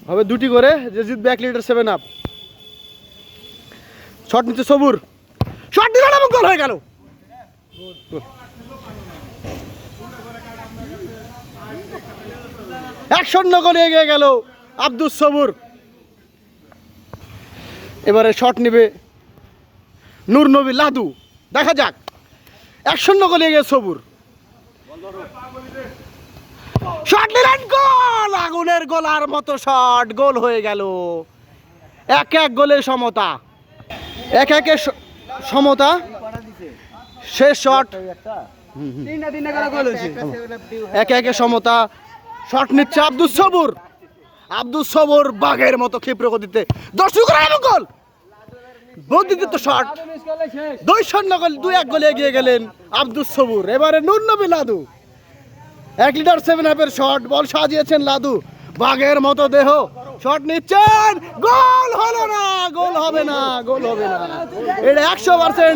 হবে দুটি করে, যে জিতবে 1 লিটার 7 আপ। শট নিচ্ছে সবুর, শট দিল না, গোল হয়ে গেল। শূন্য গোলে এগিয়ে গেল আব্দুস সবুর। এবারে শট নিবে নূর নবী লাদু, দেখা যাক। 1-0 গোলে এগিয়ে সবুর, শট নিলেন, গোল! আগুনের গোলার মতো শট, গোল হয়ে গেল। 1-1 গোলে সমতা, 1-1 সমতা। শেষ শট, 1-1 সমতা। শট নিচ্ছে আব্দুস সবুর, আব্দুস সবুর বাঘের মতো ক্ষিপ্র গতিতে 10 গোল। বৌদ্ধিত শট, 2-1 গোলে এগিয়ে গেলেন আব্দুস সবুর। এবারে নূর নবী লাদু, 1 লিটার 7 আপের শট, বল সাজিয়েছেন লাদু, বাঘের মতো দেহ, শট নিচ্ছেন, গোল হলো না, গোল হবে না, গোল হবে না। এটা 100%